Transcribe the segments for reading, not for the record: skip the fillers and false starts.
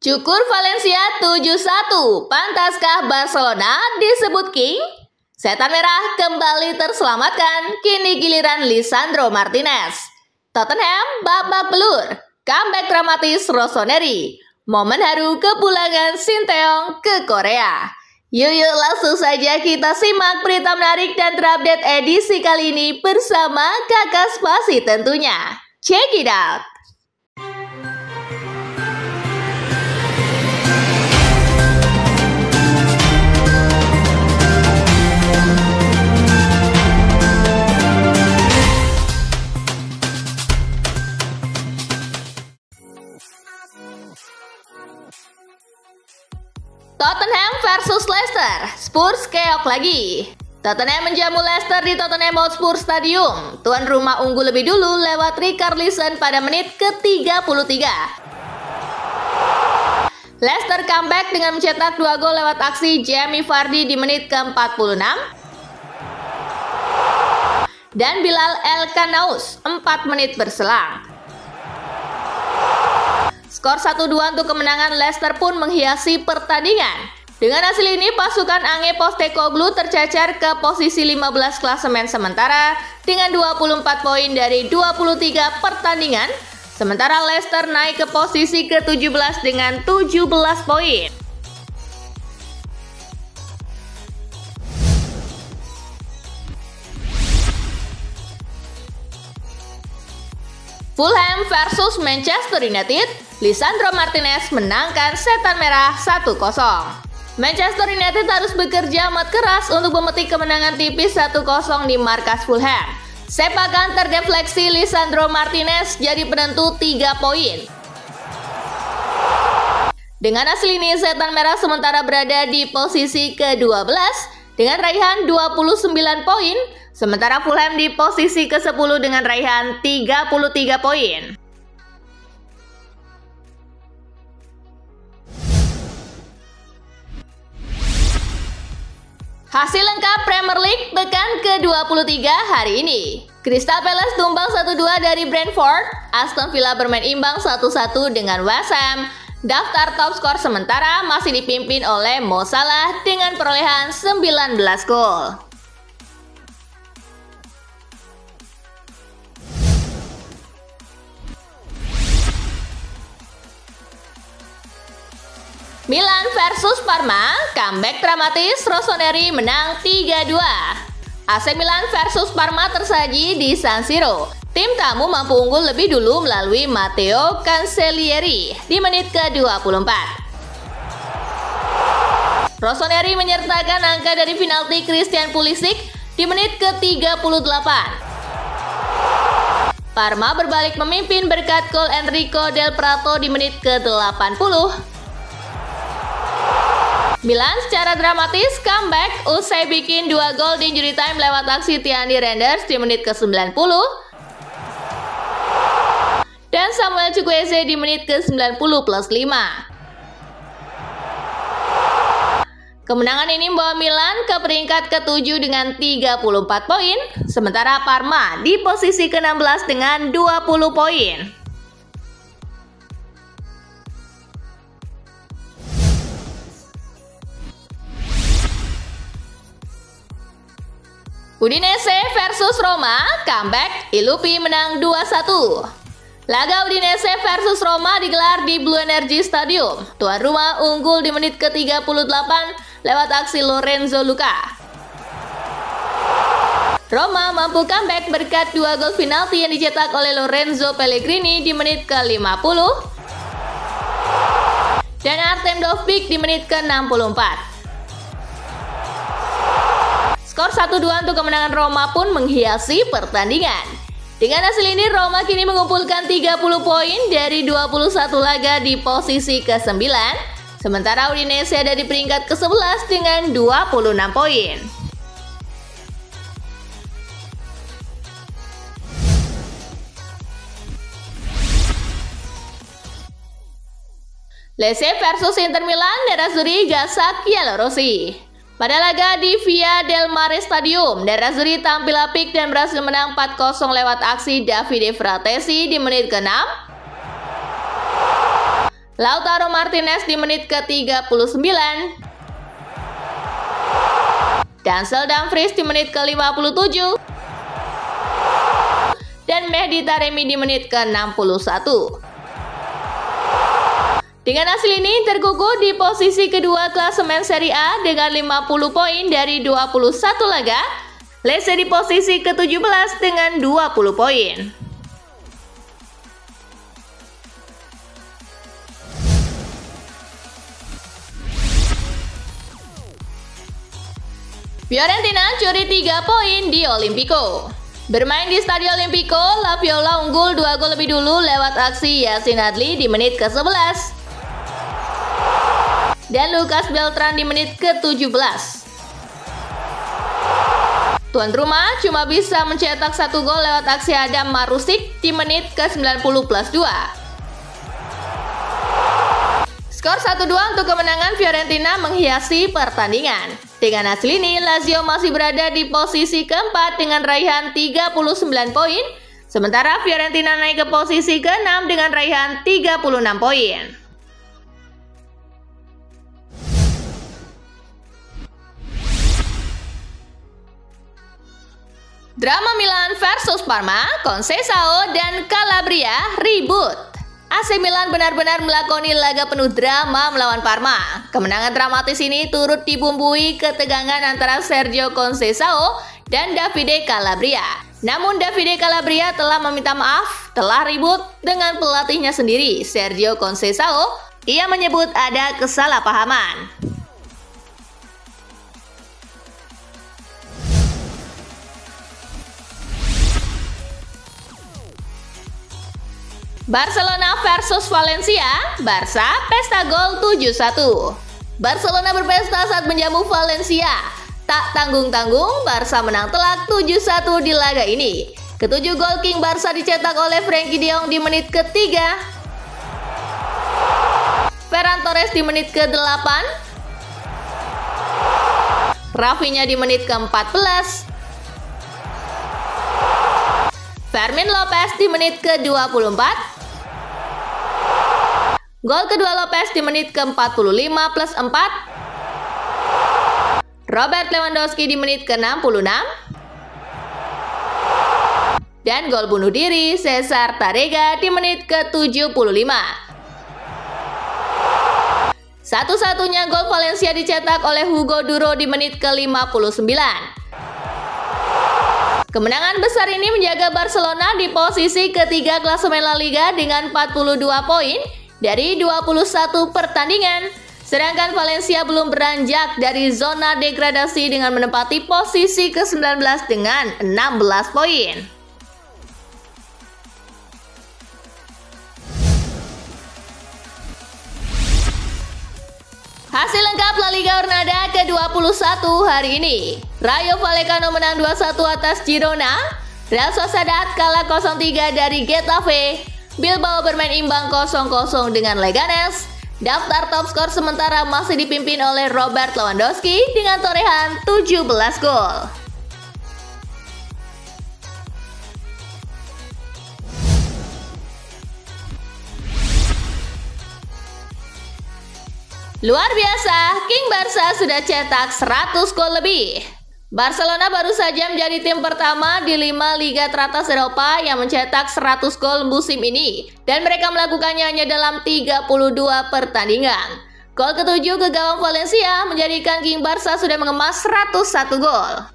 Cukur Valencia 7-1, pantaskah Barcelona disebut King? Setan Merah kembali terselamatkan, kini giliran Lisandro Martinez. Tottenham babak belur, comeback dramatis Rossoneri. Momen haru kepulangan Sinteyong ke Korea. Yuk langsung saja kita simak berita menarik dan terupdate edisi kali ini bersama Kakak Spasi tentunya. Check it out! Tottenham versus Leicester, Spurs keok lagi. Tottenham menjamu Leicester di Tottenham Hotspur Stadium. Tuan rumah unggul lebih dulu lewat Richarlison pada menit ke-33. Leicester comeback dengan mencetak 2 gol lewat aksi Jamie Vardy di menit ke-46. Dan Bilal El Kanaous 4 menit berselang. Skor 1-2 untuk kemenangan Leicester pun menghiasi pertandingan. Dengan hasil ini, pasukan Ange Postecoglou tercecer ke posisi 15 klasemen sementara dengan 24 poin dari 23 pertandingan. Sementara Leicester naik ke posisi ke-17 dengan 17 poin. Fulham versus Manchester United, Lisandro Martinez menangkan Setan Merah 1-0. Manchester United harus bekerja amat keras untuk memetik kemenangan tipis 1-0 di markas Fulham. Sepakan terdefleksi Lisandro Martinez jadi penentu 3 poin. Dengan hasil ini, Setan Merah sementara berada di posisi ke-12 dengan raihan 29 poin. Sementara Fulham di posisi ke-10 dengan raihan 33 poin. Hasil lengkap Premier League pekan ke-23 hari ini. Crystal Palace tumbang 1-2 dari Brentford. Aston Villa bermain imbang 1-1 dengan West Ham. Daftar top skor sementara masih dipimpin oleh Mo Salah dengan perolehan 19 gol. Milan versus Parma, comeback dramatis Rossoneri menang 3-2. AC Milan versus Parma tersaji di San Siro. Tim tamu mampu unggul lebih dulu melalui Matteo Cancellieri di menit ke-24. Rossoneri menyertakan angka dari penalti Christian Pulisic di menit ke-38. Parma berbalik memimpin berkat gol Enrico Del Prato di menit ke-80. Milan secara dramatis comeback usai bikin 2 gol di injury time lewat aksi Tiani Reinders di menit ke-90 dan Samuel Chukwueze di menit ke-90 plus 5. Kemenangan ini membawa Milan ke peringkat ke-7 dengan 34 poin, sementara Parma di posisi ke-16 dengan 20 poin. Udinese versus Roma, comeback, Ilupi menang 2-1. Laga Udinese versus Roma digelar di Blue Energy Stadium. Tuan rumah unggul di menit ke-38 lewat aksi Lorenzo Luca. Roma mampu comeback berkat 2 gol penalti yang dicetak oleh Lorenzo Pellegrini di menit ke-50 dan Artem Dovbyk di menit ke-64. Skor 1-2 untuk kemenangan Roma pun menghiasi pertandingan. Dengan hasil ini, Roma kini mengumpulkan 30 poin dari 21 laga di posisi ke-9. Sementara Udinese ada di peringkat ke-11 dengan 26 poin. Lecce versus Inter Milan, Nerazzurri gasak Giallorossi. Pada laga di Via del Mare Stadium, Nerazzurri tampil apik dan berhasil menang 4-0 lewat aksi Davide Fratesi di menit ke-6. Lautaro Martinez di menit ke-39. Denzel Dumfries di menit ke-57. Dan Mehdi Taremi di menit ke-61. Dengan hasil ini terkukuh di posisi kedua klasemen Serie A dengan 50 poin dari 21 laga. Lecce di posisi ke-17 dengan 20 poin. Fiorentina curi 3 poin di Olimpico. Bermain di Stadio Olimpico, La Viola unggul 2 gol lebih dulu lewat aksi Yacine Adli di menit ke-11. Dan Lucas Beltran di menit ke-17. Tuan rumah cuma bisa mencetak 1 gol lewat aksi Adam Marusic di menit ke-90+2. Skor 1-2 untuk kemenangan Fiorentina menghiasi pertandingan. Dengan hasil ini, Lazio masih berada di posisi keempat dengan raihan 39 poin, sementara Fiorentina naik ke posisi ke-6 dengan raihan 36 poin. Drama Milan versus Parma, Conceição dan Calabria ribut. AC Milan benar-benar melakoni laga penuh drama melawan Parma. Kemenangan dramatis ini turut dibumbui ketegangan antara Sergio Conceição dan Davide Calabria. Namun Davide Calabria telah meminta maaf, telah ribut dengan pelatihnya sendiri, Sergio Conceição. Ia menyebut ada kesalahpahaman. Barcelona versus Valencia, Barca pesta gol 7-1. Barcelona berpesta saat menjamu Valencia. Tak tanggung-tanggung, Barca menang telak 7-1 di laga ini. Ketujuh gol King Barca dicetak oleh Frenkie de Jong di menit ke-3. Ferran Torres di menit ke-8. Rafinha di menit ke-14. Fermin Lopez di menit ke-24. Gol kedua Lopez di menit ke-45+4. Robert Lewandowski di menit ke-66. Dan gol bunuh diri Cesar Tárrega di menit ke-75. Satu-satunya gol Valencia dicetak oleh Hugo Duro di menit ke-59. Kemenangan besar ini menjaga Barcelona di posisi ketiga klasemen La Liga dengan 42 poin dari 21 pertandingan. Sedangkan Valencia belum beranjak dari zona degradasi dengan menempati posisi ke-19 dengan 16 poin. Hasil lengkap La Liga Jornada ke-21 hari ini. Rayo Vallecano menang 2-1 atas Girona. Real Sociedad kalah 0-3 dari Getafe. Bilbao bermain imbang 0-0 dengan Leganes. Daftar top skor sementara masih dipimpin oleh Robert Lewandowski dengan torehan 17 gol. Luar biasa, King Barca sudah cetak 100 gol lebih. Barcelona baru saja menjadi tim pertama di 5 liga teratas Eropa yang mencetak 100 gol musim ini. Dan mereka melakukannya hanya dalam 32 pertandingan. Gol ke-7 ke gawang Valencia menjadikan King Barca sudah mengemas 101 gol.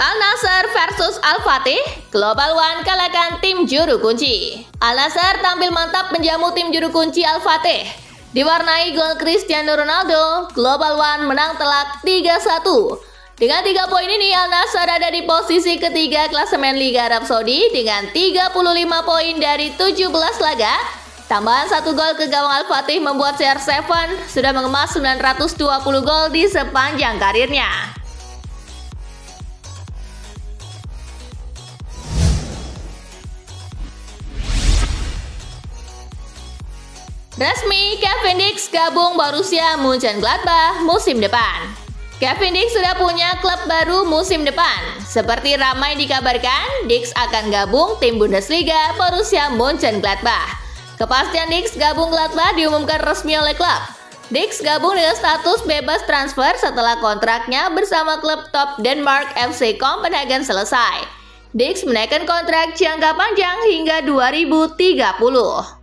Al Nassr versus Al Fatih, Global One kalahkan tim juru kunci. Al Nassr tampil mantap menjamu tim juru kunci Al Fatih. Diwarnai gol Cristiano Ronaldo, Global One menang telak 3-1. Dengan 3 poin ini, Al Nassr ada di posisi ketiga klasemen Liga Arab Saudi dengan 35 poin dari 17 laga. Tambahan 1 gol ke gawang Al Fatih membuat CR7 sudah mengemas 920 gol di sepanjang karirnya. Resmi, Cavendish gabung Borussia Mönchengladbach musim depan. Kevin Dix sudah punya klub baru musim depan. Seperti ramai dikabarkan, Dix akan gabung tim Bundesliga Borussia Mönchengladbach. Kepastian Dix gabung Gladbach diumumkan resmi oleh klub. Dix gabung dengan status bebas transfer setelah kontraknya bersama klub top Denmark FC Copenhagen selesai. Dix menaikkan kontrak jangka panjang hingga 2030.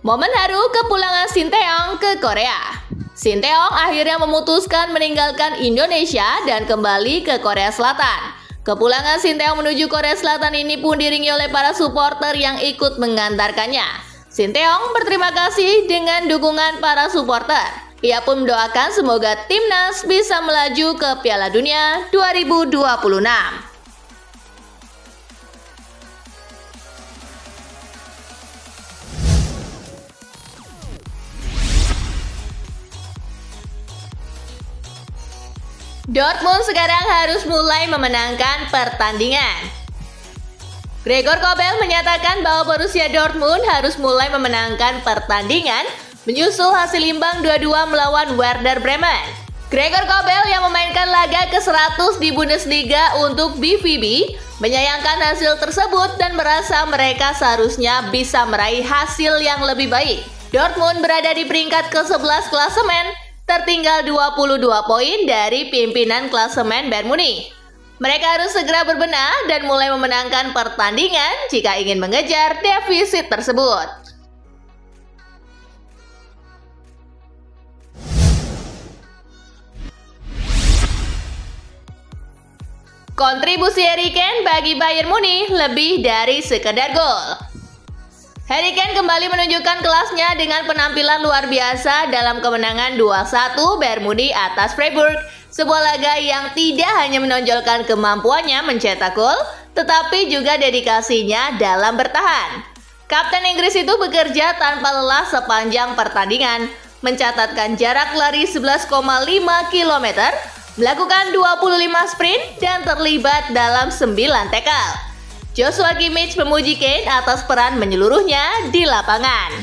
Momen haru kepulangan Shin Tae-yong ke Korea. Shin Tae-yong akhirnya memutuskan meninggalkan Indonesia dan kembali ke Korea Selatan. Kepulangan Shin Tae-yong menuju Korea Selatan ini pun diiringi oleh para supporter yang ikut mengantarkannya. Shin Tae-yong berterima kasih dengan dukungan para supporter. Ia pun mendoakan semoga timnas bisa melaju ke Piala Dunia 2026. Dortmund sekarang harus mulai memenangkan pertandingan. Gregor Kobel menyatakan bahwa Borussia Dortmund harus mulai memenangkan pertandingan menyusul hasil imbang 2-2 melawan Werder Bremen. Gregor Kobel yang memainkan laga ke-100 di Bundesliga untuk BVB menyayangkan hasil tersebut dan merasa mereka seharusnya bisa meraih hasil yang lebih baik. Dortmund berada di peringkat ke-11 klasemen, tertinggal 22 poin dari pimpinan klasemen Bayern Munich. Mereka harus segera berbenah dan mulai memenangkan pertandingan jika ingin mengejar defisit tersebut. Kontribusi Harry Kane bagi Bayern Munich lebih dari sekedar gol. Harry Kane kembali menunjukkan kelasnya dengan penampilan luar biasa dalam kemenangan 2-1 Bayern Munich atas Freiburg, sebuah laga yang tidak hanya menonjolkan kemampuannya mencetak gol, tetapi juga dedikasinya dalam bertahan. Kapten Inggris itu bekerja tanpa lelah sepanjang pertandingan, mencatatkan jarak lari 11,5 km, melakukan 25 sprint, dan terlibat dalam 9 tackle. Joshua Kimmich memuji Kane atas peran menyeluruhnya di lapangan.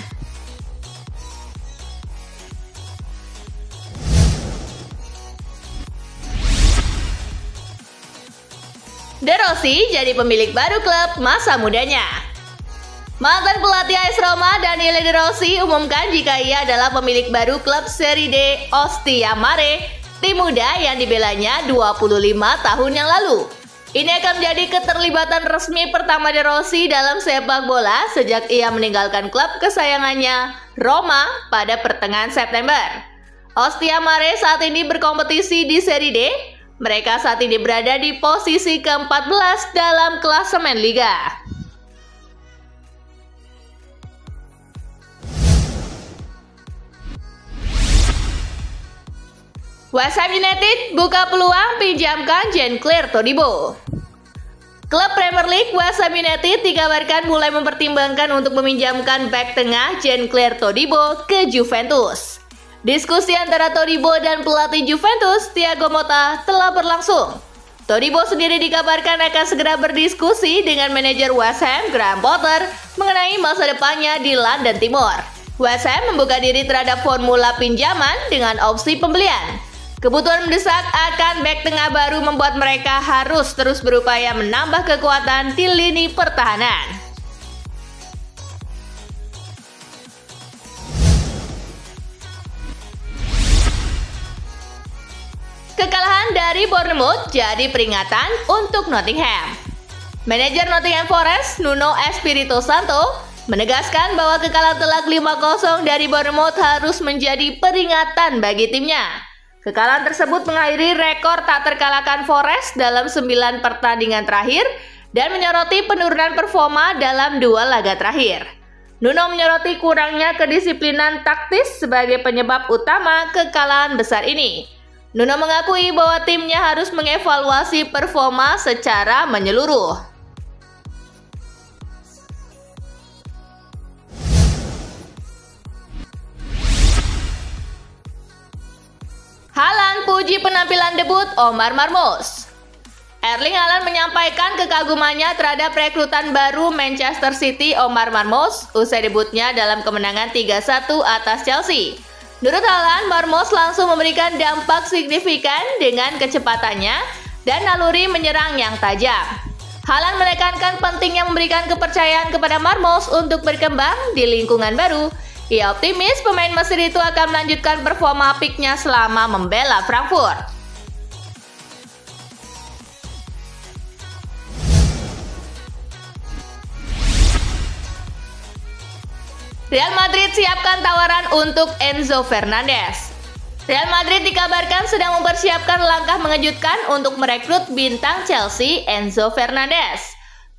De Rossi jadi pemilik baru klub masa mudanya. Mantan pelatih AS Roma Daniele De Rossi umumkan jika ia adalah pemilik baru klub Serie D Ostia Mare, tim muda yang dibelanya 25 tahun yang lalu. Ini akan menjadi keterlibatan resmi pertama De Rossi dalam sepak bola sejak ia meninggalkan klub kesayangannya, Roma, pada pertengahan September. Ostia Mare saat ini berkompetisi di Serie D. Mereka saat ini berada di posisi ke-14 dalam klasemen Liga. West Ham United buka peluang pinjamkan Jean-Claire Todibo. Klub Premier League West Ham United dikabarkan mulai mempertimbangkan untuk meminjamkan bek tengah Jean-Claire Todibo ke Juventus. Diskusi antara Todibo dan pelatih Juventus, Thiago Motta, telah berlangsung. Todibo sendiri dikabarkan akan segera berdiskusi dengan manajer West Ham, Graham Potter, mengenai masa depannya di London Timur. West Ham membuka diri terhadap formula pinjaman dengan opsi pembelian. Kebutuhan mendesak akan bek tengah baru membuat mereka harus terus berupaya menambah kekuatan di lini pertahanan. Kekalahan dari Bournemouth jadi peringatan untuk Nottingham. Manajer Nottingham Forest, Nuno Espirito Santo, menegaskan bahwa kekalahan telak 5-0 dari Bournemouth harus menjadi peringatan bagi timnya. Kekalahan tersebut mengakhiri rekor tak terkalahkan Forest dalam 9 pertandingan terakhir dan menyoroti penurunan performa dalam 2 laga terakhir. Nuno menyoroti kurangnya kedisiplinan taktis sebagai penyebab utama kekalahan besar ini. Nuno mengakui bahwa timnya harus mengevaluasi performa secara menyeluruh. Haaland puji penampilan debut Omar Marmoush. Erling Haaland menyampaikan kekagumannya terhadap rekrutan baru Manchester City Omar Marmoush usai debutnya dalam kemenangan 3-1 atas Chelsea. Menurut Haaland, Marmoush langsung memberikan dampak signifikan dengan kecepatannya dan naluri menyerang yang tajam. Haaland menekankan pentingnya memberikan kepercayaan kepada Marmoush untuk berkembang di lingkungan baru. Ia optimis pemain Mesir itu akan melanjutkan performa apiknya selama membela Frankfurt. Real Madrid siapkan tawaran untuk Enzo Fernandez. Real Madrid dikabarkan sedang mempersiapkan langkah mengejutkan untuk merekrut bintang Chelsea Enzo Fernandez.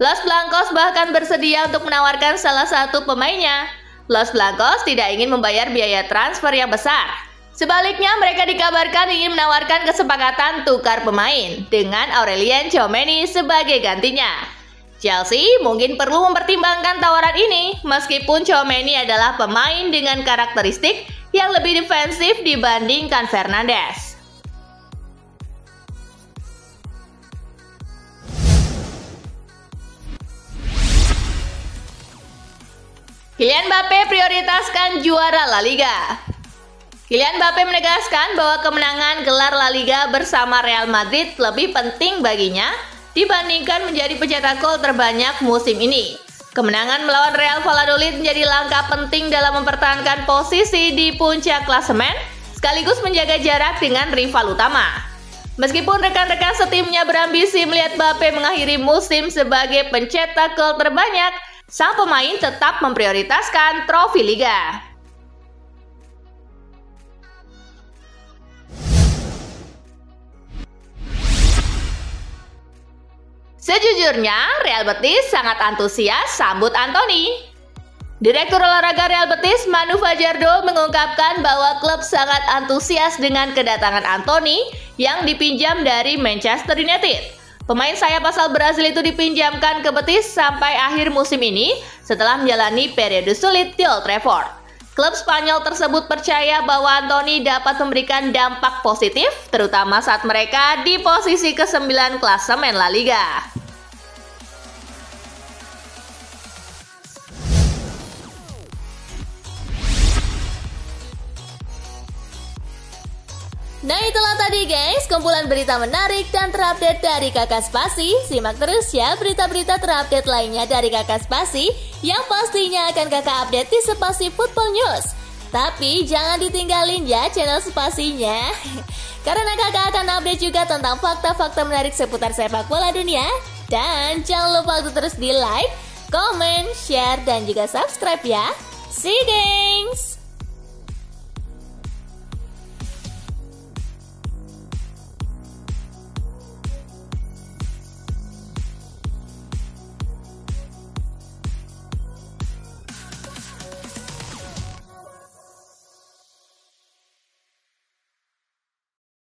Los Blancos bahkan bersedia untuk menawarkan salah satu pemainnya. Los Blancos tidak ingin membayar biaya transfer yang besar. Sebaliknya, mereka dikabarkan ingin menawarkan kesepakatan tukar pemain dengan Aurelien Tchouameni sebagai gantinya. Chelsea mungkin perlu mempertimbangkan tawaran ini meskipun Tchouameni adalah pemain dengan karakteristik yang lebih defensif dibandingkan Fernandes. Kylian Mbappe prioritaskan juara La Liga. Kylian Mbappe menegaskan bahwa kemenangan gelar La Liga bersama Real Madrid lebih penting baginya dibandingkan menjadi pencetak gol terbanyak musim ini. Kemenangan melawan Real Valladolid menjadi langkah penting dalam mempertahankan posisi di puncak klasemen, sekaligus menjaga jarak dengan rival utama. Meskipun rekan-rekan setimnya berambisi melihat Mbappe mengakhiri musim sebagai pencetak gol terbanyak, sang pemain tetap memprioritaskan trofi Liga. Sejujurnya, Real Betis sangat antusias sambut Antony. Direktur olahraga Real Betis, Manu Fajardo, mengungkapkan bahwa klub sangat antusias dengan kedatangan Antony yang dipinjam dari Manchester United. Pemain sayap asal Brasil itu dipinjamkan ke Betis sampai akhir musim ini setelah menjalani periode sulit di Old Trafford. Klub Spanyol tersebut percaya bahwa Antony dapat memberikan dampak positif, terutama saat mereka di posisi ke-9 klasemen La Liga. Nah, itulah tadi guys, kumpulan berita menarik dan terupdate dari Kakak Spasi. Simak terus ya berita-berita terupdate lainnya dari Kakak Spasi yang pastinya akan Kakak update di Spasi Football News. Tapi jangan ditinggalin ya channel Spasinya, karena Kakak akan update juga tentang fakta-fakta menarik seputar sepak bola dunia. Dan jangan lupa untuk terus di like, comment, share, dan juga subscribe ya. See you guys!